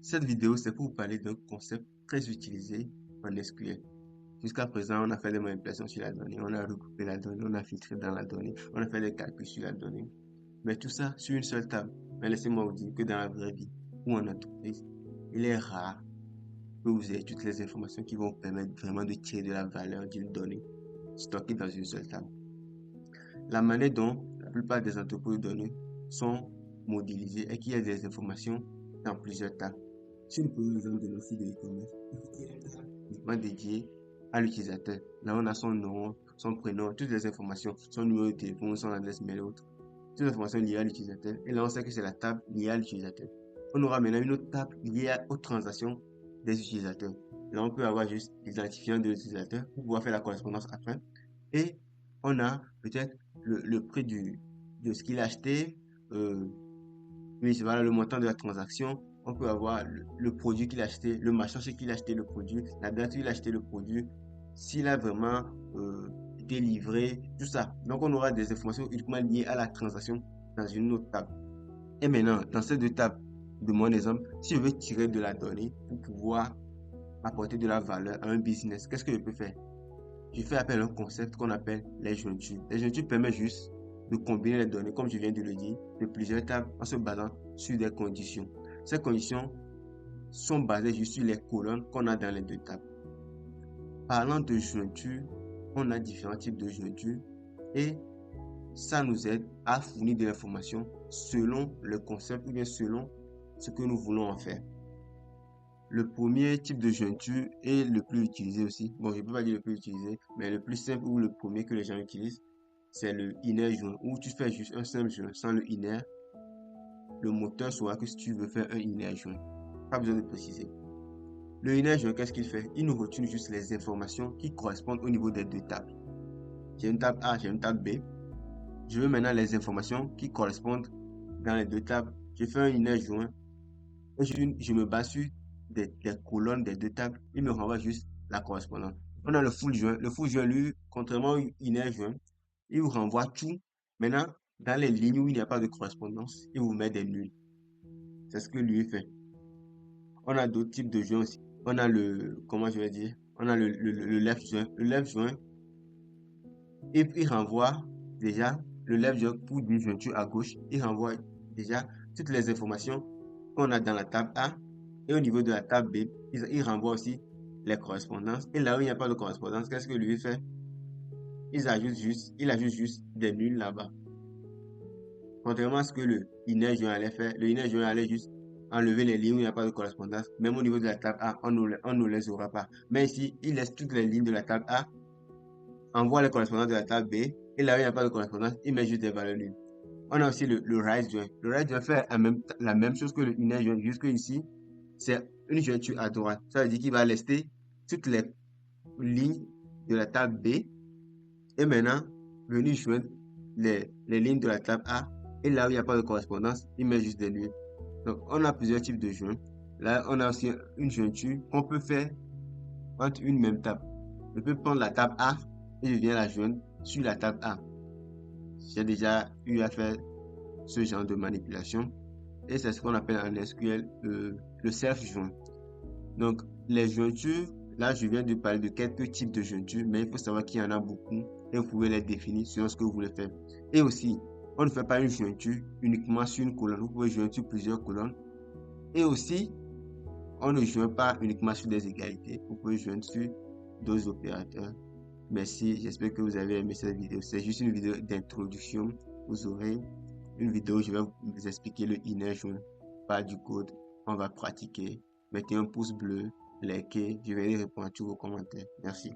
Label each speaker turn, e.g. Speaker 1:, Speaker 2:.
Speaker 1: Cette vidéo, c'est pour vous parler d'un concept très utilisé en SQL. Jusqu'à présent, on a fait des manipulations sur la donnée, on a recoupé la donnée, on a filtré dans la donnée, on a fait des calculs sur la donnée. Mais tout ça sur une seule table. Mais laissez-moi vous dire que dans la vraie vie ou en entreprise, il est rare que vous ayez toutes les informations qui vont vous permettre vraiment de tirer de la valeur d'une donnée stockée dans une seule table. La manière dont la plupart des entrepôts de données sont modélisés est qu'il y a des informations dans plusieurs tables. Si nous prenons l'exemple de nos sites de e-commerce, il y a une table uniquement dédiée à l'utilisateur. Là, on a son nom, son prénom, toutes les informations, son numéro de téléphone, son adresse mail et autres. Toutes les informations liées à l'utilisateur. Et là, on sait que c'est la table liée à l'utilisateur. On aura maintenant une autre table liée aux transactions des utilisateurs. Là, on peut avoir juste l'identifiant de l'utilisateur pour pouvoir faire la correspondance après. Et on a peut-être le prix de ce qu'il a acheté, oui, voilà le montant de la transaction. On peut avoir le produit qu'il a acheté, le marchand chez qui il a acheté le produit, la date où il a acheté le produit, s'il a vraiment été livré, tout ça. Donc, on aura des informations uniquement liées à la transaction dans une autre table. Et maintenant, dans ces deux tables de mon exemple, si je veux tirer de la donnée pour pouvoir apporter de la valeur à un business, qu'est-ce que je peux faire? Je fais appel à un concept qu'on appelle les jointures. Les jointures permettent juste de combiner les données, comme je viens de le dire, de plusieurs tables en se basant sur des conditions. Ces conditions sont basées juste sur les colonnes qu'on a dans les deux tables. Parlant de jointures, on a différents types de jointures et ça nous aide à fournir de l'information selon le concept ou bien selon ce que nous voulons en faire. Le premier type de jointure est le plus utilisé aussi. Bon, je ne peux pas dire le plus utilisé, mais le plus simple ou le premier que les gens utilisent, c'est le inner joint, où tu fais juste un simple joint sans le inner. Le moteur saura que si tu veux faire un inner joint, pas besoin de préciser. Le inner joint, qu'est-ce qu'il fait? Il nous retient juste les informations qui correspondent au niveau des deux tables. J'ai une table A, j'ai une table B. Je veux maintenant les informations qui correspondent dans les deux tables. Je fais un inner joint et je me base sur des colonnes des deux tables. Il me renvoie juste la correspondance. On a le full joint. Le full joint, lui, contrairement au inner joint, il vous renvoie tout. Maintenant, dans les lignes où il n'y a pas de correspondance, il vous met des nuls. C'est ce que lui fait. On a d'autres types de joints aussi. On a comment je vais dire, on a le left joint. Le left joint, il renvoie déjà le left joint pour une jointure à gauche. Il renvoie déjà toutes les informations qu'on a dans la table A. Et au niveau de la table B, il renvoie aussi les correspondances. Et là où il n'y a pas de correspondance, qu'est-ce que lui fait? Il ajoute juste des nuls là-bas. Contrairement à ce que le inner joint allait faire, le inner joint allait juste enlever les lignes où il n'y a pas de correspondance. Même au niveau de la table A, on ne les aura pas. Mais ici, il laisse toutes les lignes de la table A, envoie les correspondances de la table B, et là où il n'y a pas de correspondance, il met juste des valeurs nulles. On a aussi le right joint. Le right joint fait la même chose que le inner joint, jusque ici, c'est une jointure à droite. Ça veut dire qu'il va laisser toutes les lignes de la table B et maintenant venir joindre les lignes de la table A. Et là où il n'y a pas de correspondance, il met juste des nuls. Donc, on a plusieurs types de joints. Là, on a aussi une jointure qu'on peut faire entre une même table. Je peux prendre la table A et je viens la joindre sur la table A. J'ai déjà eu à faire ce genre de manipulation. Et c'est ce qu'on appelle en SQL le self-joint. Donc, les jointures, là, je viens de parler de quelques types de jointures, mais il faut savoir qu'il y en a beaucoup et vous pouvez les définir selon ce que vous voulez faire. Et aussi, on ne fait pas une jointure uniquement sur une colonne, vous pouvez joindre sur plusieurs colonnes. Et aussi, on ne joint pas uniquement sur des égalités, vous pouvez joindre sur d'autres opérateurs. Merci, j'espère que vous avez aimé cette vidéo. C'est juste une vidéo d'introduction. Vous aurez une vidéo où je vais vous expliquer le inner joint, pas du code. On va pratiquer. Mettez un pouce bleu, likez, je vais répondre à tous vos commentaires. Merci.